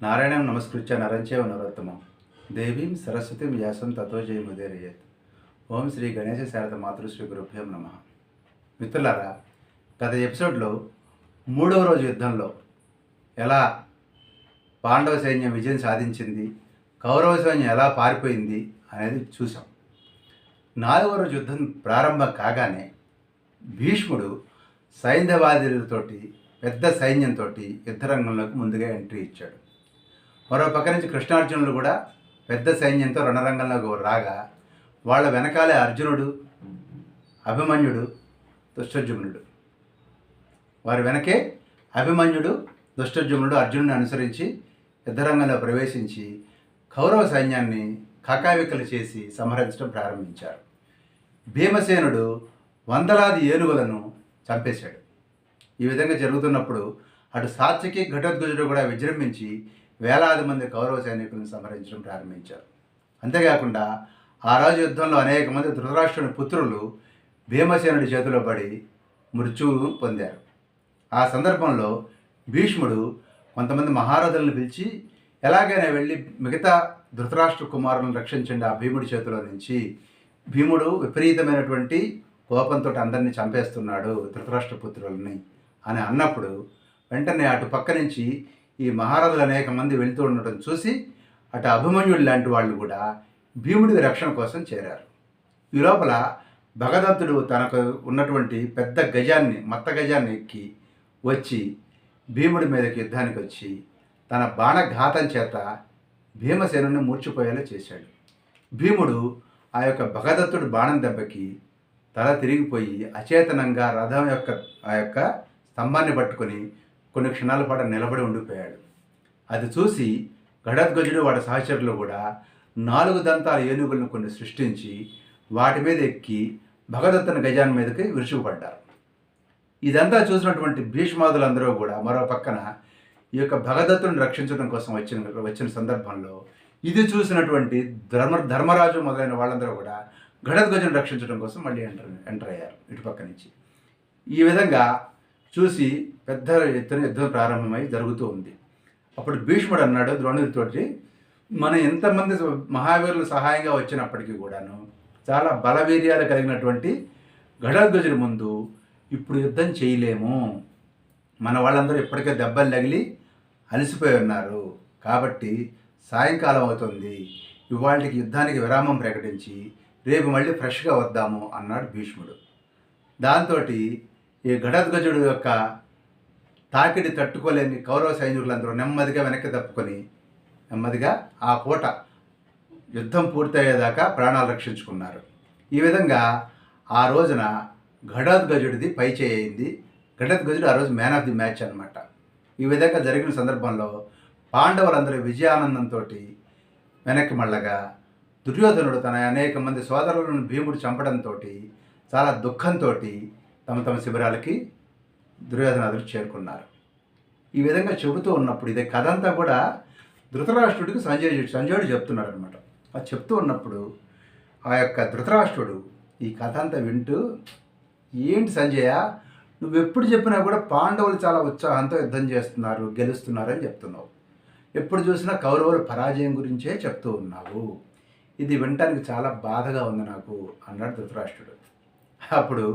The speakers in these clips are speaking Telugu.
నారాయణం నమస్కృత్య నరంచేవ నరోత్తమం దేవీం సరస్వతిం వ్యాసం తతో జయముదేరయేత్. ఓం శ్రీ గణేశ శారద మాతృశ్రీ గురుభ్యం నమ. మిత్రులారా, గత ఎపిసోడ్లో 3వ రోజు యుద్ధంలో ఎలా పాండవ సైన్యం విజయం సాధించింది, కౌరవ సైన్యం ఎలా పారిపోయింది అనేది చూసాం. 4వ రోజు యుద్ధం ప్రారంభం కాగానే భీష్ముడు సైంధవాదులతోటి పెద్ద సైన్యంతో యుద్ధరంగంలోకి ముందుగా ఎంట్రీ ఇచ్చాడు. మరో పక్క నుంచి కృష్ణార్జునులు కూడా పెద్ద సైన్యంతో రణరంగంలోకి రాగా వాళ్ళ వెనకాలే అర్జునుడు, అభిమన్యుడు, దుష్టజుమ్నుడు, వారి వెనకే అభిమన్యుడు, దుష్టజుమ్నుడు అర్జునుడిని అనుసరించి యుద్ధరంగంలో ప్రవేశించి కౌరవ సైన్యాన్ని కకావికలు చేసి సంహరించడం ప్రారంభించారు. భీమసేనుడు వందలాది ఏనుగులను చంపేశాడు. ఈ విధంగా జరుగుతున్నప్పుడు అటు సాత్యకి ఘటోత్కచుడు కూడా విజృంభించి వేలాది మంది కౌరవ సైనికులను సంహరించడం ప్రారంభించారు. అంతేకాకుండా ఆ రోజు యుద్ధంలో అనేక మంది ధృతరాష్ట్రుని పుత్రులు భీమసేనుడి చేతిలో పడి మృత్యువు పొందారు. ఆ సందర్భంలో భీష్ముడు కొంతమంది మహారథులను పిలిచి ఎలాగైనా వెళ్ళి మిగతా ధృతరాష్ట్ర కుమారులను రక్షించండి ఆ భీముడి చేతిలో నుంచి, భీముడు విపరీతమైనటువంటి కోపంతో అందరినీ చంపేస్తున్నాడు ధృతరాష్ట్ర పుత్రులని అని అన్నప్పుడు వెంటనే అటు పక్క నుంచి ఈ మహారథులు అనేక మంది వెళ్తూ ఉండటం చూసి అటు అభిమన్యుడు లాంటి వాళ్ళు కూడా భీముడికి రక్షణ కోసం చేరారు. ఈ లోపల భగదత్తుడు తనకు ఉన్నటువంటి పెద్ద గజాన్ని, మత్త గజాన్ని ఎక్కి వచ్చి భీముడి మీదకి యుద్ధానికి వచ్చి తన బాణఘాతం చేత భీమసేనుని మూర్చిపోయేలా చేశాడు. భీముడు ఆ యొక్క భగదత్తుడు బాణం దెబ్బకి తల తిరిగిపోయి అచేతనంగా రథం యొక్క స్తంభాన్ని పట్టుకొని కొన్ని క్షణాల పాటు నిలబడి ఉండిపోయాడు. అది చూసి ఘటోత్కచుడు వాడి సహచరులు కూడా 4 దంతాల ఏనుగులను కొన్ని సృష్టించి వాటి మీద ఎక్కి భగదత్తుని గజాన్ని మీదకి విరుచుకుపడ్డారు. ఇదంతా చూసినటువంటి భీష్మాదులందరూ కూడా మరో పక్కన ఈ యొక్క భగదత్తుని రక్షించడం కోసం వచ్చిన సందర్భంలో ఇది చూసినటువంటి ధర్మరాజు మొదలైన వాళ్ళందరూ కూడా ఘటోత్కచుడిని రక్షించడం కోసం మళ్ళీ ఎంటర్ అయ్యారు ఇటుపక్క నుంచి. ఈ విధంగా చూసి పెద్ద ఎత్తున యుద్ధం ప్రారంభమై జరుగుతూ ఉంది. అప్పుడు భీష్ముడు అన్నాడు ద్రోణుడితోటి, మనం ఎంతమంది మహావీరులు సహాయంగా వచ్చినప్పటికీ కూడాను చాలా బలవీర్యాలు కలిగినటువంటి ఘటోత్కచుడి ముందు ఇప్పుడు యుద్ధం చేయలేము. మన వాళ్ళందరూ ఇప్పటికే దెబ్బలు తగిలి అలసిపోయి ఉన్నారు. కాబట్టి సాయంకాలం అవుతుంది, ఇవాళకి యుద్ధానికి విరామం ప్రకటించి రేపు మళ్ళీ ఫ్రెష్గా వద్దాము అన్నాడు భీష్ముడు. దాంతో ఈ ఘటోత్కచుడు యొక్క తాకిడి తట్టుకోలేని కౌరవ సైనికులందరూ నెమ్మదిగా వెనక్కి తప్పుకొని నెమ్మదిగా ఆ పూట యుద్ధం పూర్తయ్యేదాకా ప్రాణాలు రక్షించుకున్నారు. ఈ విధంగా ఆ రోజున ఘటోత్కచుడిది పై చేయింది. ఘటోత్కచుడు ఆ రోజు మ్యాన్ ఆఫ్ ది మ్యాచ్ అనమాట. ఈ విధంగా జరిగిన సందర్భంలో పాండవులందరూ విజయానందంతో వెనక్కి మళ్ళగా దుర్యోధనుడు తన అనేక మంది సోదరులను భీముడు చంపడంతో చాలా దుఃఖంతో తమ శిబిరాలకి దుర్యోధనాదులు చేరుకున్నారు. ఈ విధంగా చెబుతూ ఉన్నప్పుడు ఇదే కథ అంతా కూడా ధృతరాష్ట్రుడికి సంజయుడు చెప్తున్నాడు అనమాట. అది చెప్తూ ఉన్నప్పుడు ఆ యొక్క ధృతరాష్ట్రుడు ఈ కథ అంతా వింటూ, ఏంటి సంజయ, నువ్వు ఎప్పుడు చెప్పినా కూడా పాండవులు చాలా ఉత్సాహంతో యుద్ధం చేస్తున్నారు, గెలుస్తున్నారు అని చెప్తున్నావు. ఎప్పుడు చూసినా కౌరవుల పరాజయం గురించే చెప్తూ ఉన్నావు. ఇది వినటానికి చాలా బాధగా ఉంది నాకు అన్నాడు ధృతరాష్ట్రుడు. అప్పుడు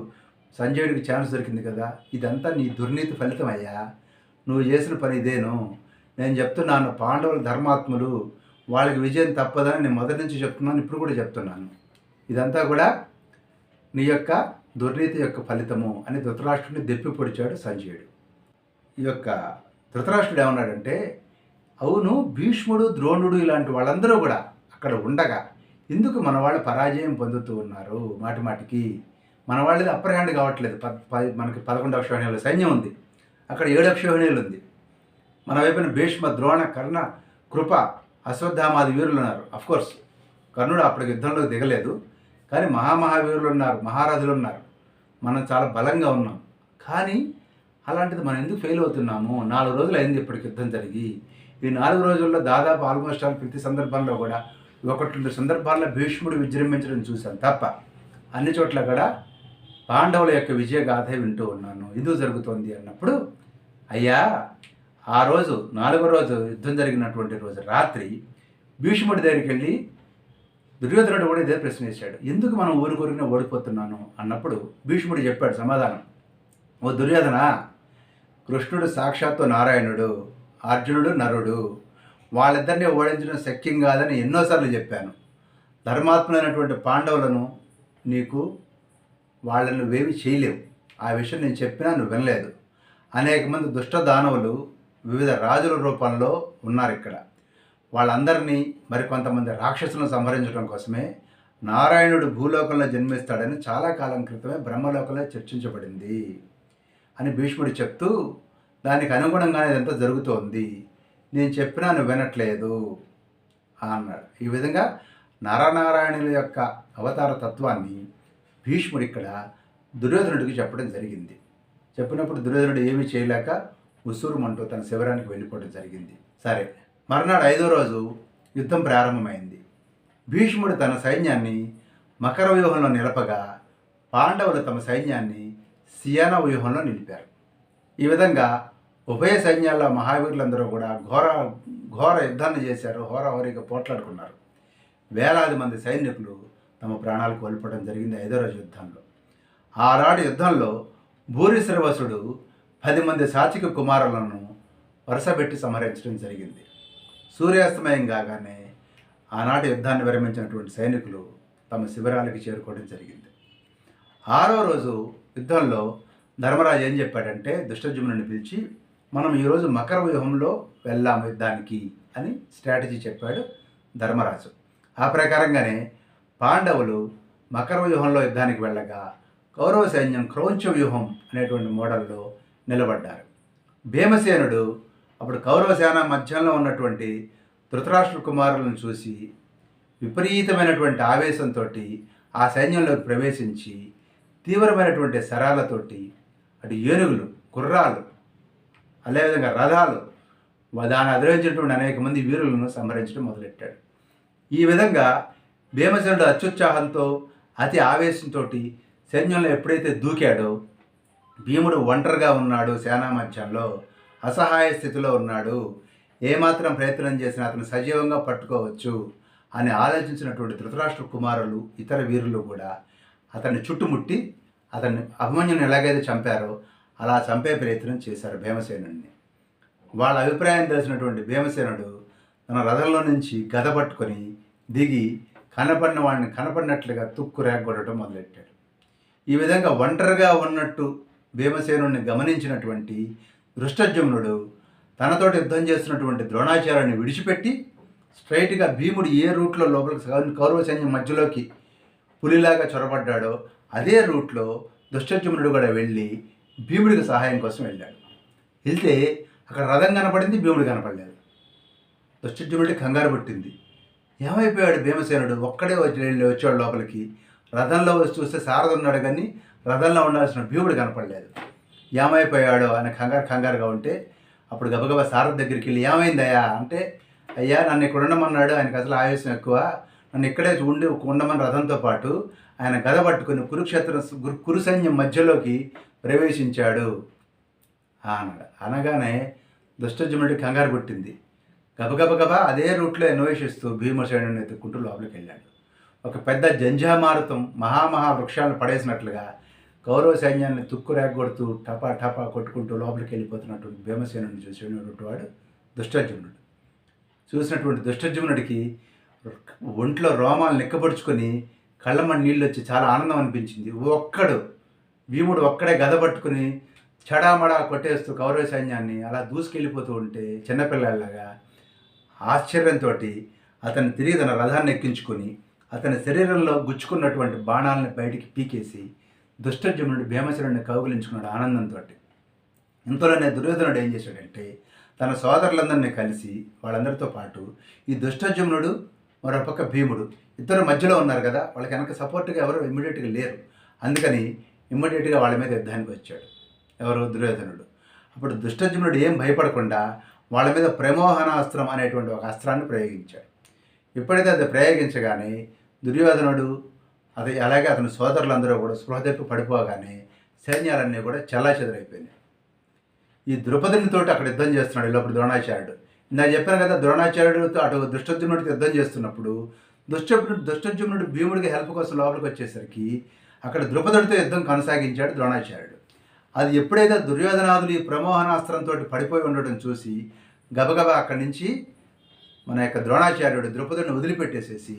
సంజయుడికి ఛాన్స్ దొరికింది కదా, ఇదంతా నీ దుర్నీతి ఫలితం అయ్యా, నువ్వు చేసిన పని ఇదేను. నేను చెప్తున్నాను, పాండవులు ధర్మాత్ములు, వాళ్ళకి విజయం తప్పదని నేను మొదటి నుంచి చెప్తున్నాను, ఇప్పుడు కూడా చెప్తున్నాను. ఇదంతా కూడా నీ యొక్క దుర్నీతి యొక్క ఫలితము అని ధృతరాష్ట్రుడిని దెప్పి పొడిచాడు సంజయుడు. ఈ యొక్క ధృతరాష్ట్రుడు ఏమన్నాడంటే, అవును, భీష్ముడు, ద్రోణుడు ఇలాంటి వాళ్ళందరూ కూడా అక్కడ ఉండగా ఎందుకు మన వాళ్ళు పరాజయం పొందుతూ ఉన్నారు మాటిమాటికి? మన వాళ్ళది అప్పర్ హ్యాండ్ కావట్లేదు. మనకి 11 అక్షోహిణీల సైన్యం ఉంది, అక్కడ 7 అక్షోహిణీలు ఉంది. మన వైపున భీష్మ, ద్రోణ, కర్ణ, కృప, అశ్వత్థామాది వీరులు ఉన్నారు. అఫ్కోర్స్ కర్ణుడు అప్పటికి యుద్ధంలోకి దిగలేదు, కానీ మహామహావీరులు ఉన్నారు, మహారాజులు ఉన్నారు. మనం చాలా బలంగా ఉన్నాం. కానీ అలాంటిది మనం ఎందుకు ఫెయిల్ అవుతున్నాము? 4 రోజులు అయింది ఇప్పటికి యుద్ధం జరిగి. ఈ 4 రోజుల్లో దాదాపు ఆల్మోస్ట్ ప్రతి సందర్భంలో కూడా 1-2 సందర్భాల్లో భీష్ముడు విజృంభించడం చూశాను తప్ప అన్ని చోట్ల కూడా పాండవుల యొక్క విజయగాథ వింటూ ఉన్నాను. ఎందుకు జరుగుతోంది అన్నప్పుడు, అయ్యా ఆ రోజు 4వ రోజు యుద్ధం జరిగినటువంటి రోజు రాత్రి భీష్ముడి దగ్గరికి వెళ్ళి దుర్యోధనుడు కూడా ఇదే ప్రశ్న వేశాడు, ఎందుకు మనం ఊరికొరిగినా ఓడిపోతున్నాను అన్నప్పుడు భీష్ముడు చెప్పాడు సమాధానం, ఓ దుర్యోధన, కృష్ణుడు సాక్షాత్తు నారాయణుడు, అర్జునుడు నరుడు, వాళ్ళిద్దరినీ ఓడించడం శక్యం కాదని ఎన్నోసార్లు చెప్పాను. ధర్మాత్ములైనటువంటి పాండవులను నీకు వాళ్ళను వేవి చేయలేవు. ఆ విషయం నేను చెప్పినా నువ్వు వినలేదు. అనేక మంది దుష్ట దానవులు వివిధ రాజుల రూపంలో ఉన్నారు ఇక్కడ. వాళ్ళందరినీ మరికొంతమంది రాక్షసులను సంహరించడం కోసమే నారాయణుడు భూలోకంలో జన్మిస్తాడని చాలా కాలం క్రితమే బ్రహ్మలోకంలో చర్చించబడింది అని భీష్ముడు చెప్తూ, దానికి అనుగుణంగానే ఇదంతా జరుగుతోంది, నేను చెప్పినా నువ్వు వినట్లేదు అన్నాడు. ఈ విధంగా నరనారాయణుల యొక్క అవతార తత్వాన్ని భీష్ముడు ఇక్కడ దుర్యోధనుడికి చెప్పడం జరిగింది. చెప్పినప్పుడు దుర్యోధనుడు ఏమీ చేయలేక ఉసూరుమంటూ తన శిబిరానికి వెళ్ళిపోవడం జరిగింది. సరే, మర్నాడు 5వ రోజు యుద్ధం ప్రారంభమైంది. భీష్ముడు తన సైన్యాన్ని మకర వ్యూహంలో నిలపగా పాండవులు తమ సైన్యాన్ని సియాన వ్యూహంలో నిలిపారు. ఈ విధంగా ఉభయ సైన్యాల్లో మహావీరులందరూ కూడా ఘోర యుద్ధాన్ని చేశారు. హోరాహోరీగా పోట్లాడుకున్నారు. వేలాది మంది సైనికులు తమ ప్రాణాలు కోల్పోవడం జరిగింది 5వ రోజు యుద్ధంలో. ఆనాడు యుద్ధంలో భూరిశ్రవసుడు 10 మంది సాత్విక కుమారులను వరుసపెట్టి సంహరించడం జరిగింది. సూర్యాస్తమయం కాగానే ఆనాటి యుద్ధాన్ని విరమించినటువంటి సైనికులు తమ శిబిరాలకి చేరుకోవడం జరిగింది. 6వ రోజు యుద్ధంలో ధర్మరాజు ఏం చెప్పాడంటే దుష్టజుమ్నుని పిలిచి, మనం ఈరోజు మకర వ్యూహంలో వెళ్దాం యుద్ధానికి అని స్ట్రాటజీ చెప్పాడు ధర్మరాజు. ఆ ప్రకారంగానే పాండవులు మకర వ్యూహంలో యుద్ధానికి వెళ్ళగా కౌరవ సైన్యం క్రౌంచ వ్యూహం అనేటువంటి మోడల్లో నిలబడ్డారు. భీమసేనుడు అప్పుడు కౌరవ సేన మధ్యంలో ఉన్నటువంటి ధృతరాష్ట్ర కుమారులను చూసి విపరీతమైనటువంటి ఆవేశంతో ఆ సైన్యంలోకి ప్రవేశించి తీవ్రమైనటువంటి శరాలతోటి అటు ఏనుగులు, గుర్రాలు, అదేవిధంగా రథాలు, దాన్ని అధిరోహించినటువంటి అనేక మంది వీరులను సంహరించడం మొదలెట్టాడు. ఈ విధంగా భీమసేనుడు అత్యుత్సాహంతో అతి ఆవేశంతో సైన్యంలో ఎప్పుడైతే దూకాడో, భీముడు ఒంటరిగా ఉన్నాడు, సేనా మధ్యంలో అసహాయ స్థితిలో ఉన్నాడు, ఏమాత్రం ప్రయత్నం చేసినా అతను సజీవంగా పట్టుకోవచ్చు అని ఆలోచించినటువంటి ధృతరాష్ట్ర కుమారులు, ఇతర వీరులు కూడా అతన్ని చుట్టుముట్టి అతన్ని అభిమన్యుని ఎలాగైతే చంపారో అలా చంపే ప్రయత్నం చేశారు భీమసేనుడిని. వాళ్ళ అభిప్రాయం తెలిసినటువంటి భీమసేనుడు తన రథంలో నుంచి గద పట్టుకొని దిగి కనపడిన వాడిని కనపడినట్లుగా తుక్కు రేగొట్టడం మొదలెట్టాడు. ఈ విధంగా ఒంటరిగా ఉన్నట్టు భీమసేనుడిని గమనించినటువంటి దృష్టజుమ్నుడు తనతోటి యుద్ధం చేస్తున్నటువంటి ద్రోణాచార్యుని విడిచిపెట్టి స్ట్రైట్గా భీముడు ఏ రూట్లో లోపలికి కౌరవ సైన్యం మధ్యలోకి పులిలాగా చొరబడ్డాడో అదే రూట్లో దుష్టజుమ్నుడు కూడా వెళ్ళి భీముడికి సహాయం కోసం వెళ్ళాడు. వెళ్తే అక్కడ రథం కనపడింది, భీముడు కనపడలేదు. దుష్టజుమ్నుడికి కంగారు పుట్టింది. ఏమైపోయాడు భీమసేనుడు? ఒక్కడే వచ్చాడు లోపలికి. రథంలో వచ్చి చూస్తే సారథి ఉన్నాడు, కానీ రథంలో ఉండాల్సిన భీముడు కనపడలేదు. ఏమైపోయాడో అని కంగారుగా ఉంటే అప్పుడు గబగబా సారథి దగ్గరికి వెళ్ళి, ఏమైందయ్యా అంటే, అయ్యా నన్ను ఇక్కడ ఉండమన్నాడు, ఆయనకు అసలు ఆవేశం ఎక్కువ, నన్ను ఇక్కడే ఉండమని రథంతో పాటు ఆయన గద పట్టుకుని కురు సైన్యం మధ్యలోకి ప్రవేశించాడు అన్నాడు. అనగానే దుష్టజుమ్నుడికి కంగారు పుట్టింది. గబగబా అదే రూట్లో అన్వేషిస్తూ భీమసేనుడిని ఎత్తుక్కుంటూ లోపలికి వెళ్ళాడు. ఒక పెద్ద జంఝామారుతం మహా వృక్షాలను పడేసినట్లుగా కౌరవ సైన్యాన్ని తుక్కు రేగొడుతూ టపా కొట్టుకుంటూ లోపలికి వెళ్ళిపోతున్నటువంటి భీమసేనుడిని చూసినటువంటి వాడు దుష్టజుమ్నుడు. చూసినటువంటి దుష్టజుమ్నుడికి ఒంట్లో రోమాలు నిక్కపడుచుకొని కళ్ళమ్మని నీళ్ళు వచ్చి చాలా ఆనందం అనిపించింది. భీముడు ఒక్కడే గద పట్టుకుని చడామడా కొట్టేస్తూ కౌరవ సైన్యాన్ని అలా దూసుకెళ్ళిపోతూ ఉంటే చిన్నపిల్లలాగా ఆశ్చర్యంతో అతన్ని తిరిగి తన రథాన్ని ఎక్కించుకొని అతని శరీరంలో గుచ్చుకున్నటువంటి బాణాలను బయటికి పీకేసి దుష్టజుమ్నుడు భీమసేనుడిని కౌగిలించుకున్నాడు ఆనందంతో. ఇంతలోనే దుర్యోధనుడు ఏం చేశాడంటే తన సోదరులందరినీ కలిసి వాళ్ళందరితో పాటు ఈ దుష్టజుమ్నుడు మరోపక్క భీముడు ఇద్దరు మధ్యలో ఉన్నారు కదా, వాళ్ళకి వెనక సపోర్ట్గా ఎవరు ఇమ్మీడియట్గా లేరు. అందుకని ఇమ్మీడియట్గా వాళ్ళ మీద యుద్ధానికి వచ్చాడు ఎవరు? దుర్యోధనుడు. అప్పుడు దుష్టజుమ్నుడు ఏం భయపడకుండా వాళ్ళ మీద ప్రమోహనాస్త్రం అనేటువంటి ఒక అస్త్రాన్ని ప్రయోగించాడు. ఎప్పుడైతే అది ప్రయోగించగానే దుర్యోధనుడు అలాగే అతని సోదరులందరూ కూడా స్పృహ తప్పి పడిపోగానే సైన్యాలన్నీ కూడా చెల్లాచెదరైపోయినాయి. ఈ ద్రుపదునితోటి అక్కడ యుద్ధం చేస్తున్నాడు లోపల ద్రోణాచార్యుడు. ఇందాక చెప్పాను కదా, ద్రోణాచార్యుడితో అటు దుష్టజుమ్నుడితో యుద్ధం చేస్తున్నప్పుడు దుష్టజుమ్నుడు భీముడికి హెల్ప్ కోసం లోపలికి వచ్చేసరికి అక్కడ ద్రుపదుడితో యుద్ధం కొనసాగించాడు ద్రోణాచార్యుడు. అది ఎప్పుడైతే దుర్యోధనాదులు ఈ ప్రమోహనాస్త్రంతో పడిపోయి ఉండటం చూసి గబగబా అక్కడి నుంచి మన యొక్క ద్రోణాచార్యుడు ద్రుపదుడిని వదిలిపెట్టేసేసి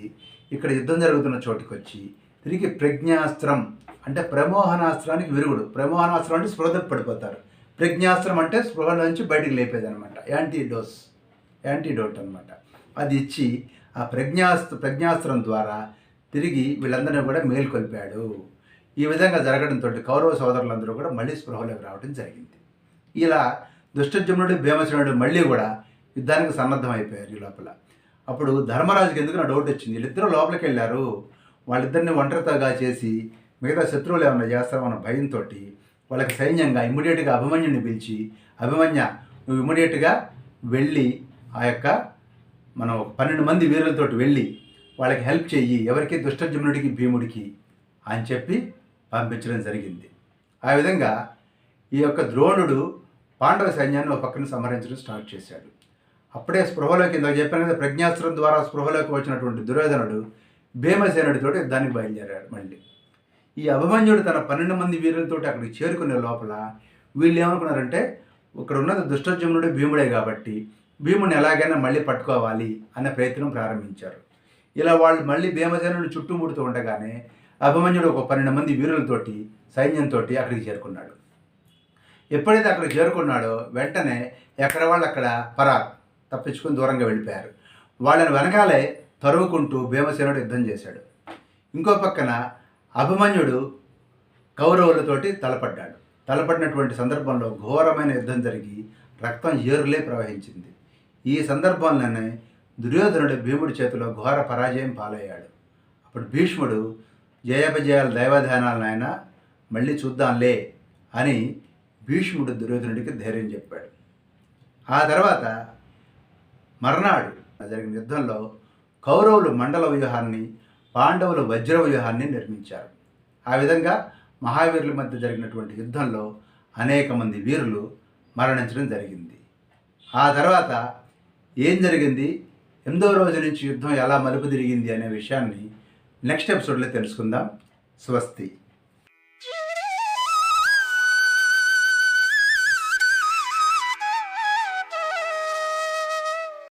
ఇక్కడ యుద్ధం జరుగుతున్న చోటుకి వచ్చి తిరిగి ప్రజ్ఞాస్త్రం అంటే ప్రమోహనాస్త్రానికి విరుగుడు. ప్రమోహనాస్త్రం అంటే స్పృహకు పడిపోతారు, ప్రజ్ఞాస్త్రం అంటే స్పృహ నుంచి బయటికి లేపేది అనమాట, యాంటీడోట్ అనమాట. అది ఇచ్చి ఆ ప్రజ్ఞాస్త్రం ద్వారా తిరిగి వీళ్ళందరినీ కూడా మేల్కొల్పాడు. ఈ విధంగా జరగడంతో కౌరవ సోదరులందరూ కూడా మళ్ళీ స్పృహలోకి రావడం జరిగింది. ఇలా దుష్టజుమ్నుడు భీమసేనుడు మళ్ళీ కూడా యుద్ధానికి సన్నద్ధం అయిపోయారు ఈ లోపల. అప్పుడు ధర్మరాజుకి ఎందుకు నా డౌట్ వచ్చింది, వీళ్ళిద్దరూ లోపలికి వెళ్ళారు, వాళ్ళిద్దరిని ఒంటరితోగా చేసి మిగతా శత్రువులు ఏమన్నా చేస్తామన్న భయంతో వాళ్ళకి సైన్యంగా ఇమ్మీడియట్గా అభిమన్యుని పిలిచి, అభిమన్య నువ్వు ఇమ్మీడియట్గా వెళ్ళి ఆ యొక్క మనం 12 మంది వీరులతోటి వెళ్ళి వాళ్ళకి హెల్ప్ చెయ్యి, ఎవరికి దుష్టజుమ్నుడికి భీముడికి అని చెప్పి పంపించడం జరిగింది. ఆ విధంగా ఈ యొక్క ద్రోణుడు పాండవ సైన్యాన్ని ఒక పక్కన సంహరించడం స్టార్ట్ చేశాడు. అప్పుడే స్పృహలోకి ఇందాక చెప్పాను కదా, ప్రజ్ఞాస్త్రం ద్వారా స్పృహలోకి వచ్చినటువంటి దుర్యోధనుడు భీమసేనుడితో యుద్ధానికి బయలుదేరాడు. మళ్ళీ ఈ అభిమన్యుడు తన 12 మంది వీరులతో అక్కడికి చేరుకునే లోపల వీళ్ళు ఏమనుకున్నారంటే, ఇక్కడ ఉన్నది దుష్టజుమ్నుడు భీముడే కాబట్టి భీముడిని ఎలాగైనా మళ్ళీ పట్టుకోవాలి అనే ప్రయత్నం ప్రారంభించారు. ఇలా వాళ్ళు మళ్ళీ భీమసేనుడిని చుట్టుముడుతూ ఉండగానే అభిమన్యుడు ఒక 12 మంది వీరులతోటి సైన్యంతో అక్కడికి చేరుకున్నాడు. ఎప్పుడైతే అక్కడికి చేరుకున్నాడో వెంటనే ఎక్కడ వాళ్ళు అక్కడ తప్పించుకొని దూరంగా వెళ్ళిపోయారు. వాళ్ళని వెనకాలే తరుముకుంటూ భీమసేనుడు యుద్ధం చేశాడు. ఇంకో పక్కన అభిమన్యుడు కౌరవులతోటి తలపడినటువంటి సందర్భంలో ఘోరమైన యుద్ధం జరిగి రక్తం ఏరులే ప్రవహించింది. ఈ సందర్భంలోనే దుర్యోధనుడు భీముడి చేతిలో ఘోర పరాజయం పాలయ్యాడు. అప్పుడు భీష్ముడు జయాపజయాల దైవధానాలను ఆయన మళ్ళీ చూద్దాంలే అని భీష్ముడు దుర్యోధనుడికి ధైర్యం చెప్పాడు. ఆ తర్వాత మర్నాడు జరిగిన యుద్ధంలో కౌరవులు మండల వ్యూహాన్ని, పాండవులు వజ్ర వ్యూహాన్ని నిర్మించారు. ఆ విధంగా మహావీరుల మధ్య జరిగినటువంటి యుద్ధంలో అనేక మంది వీరులు మరణించడం జరిగింది. ఆ తర్వాత ఏం జరిగింది, 8వ రోజు నుంచి యుద్ధం ఎలా మలుపు తిరిగింది అనే విషయాన్ని నెక్స్ట్ ఎపిసోడ్లో తెలుసుకుందాం. స్వస్తి.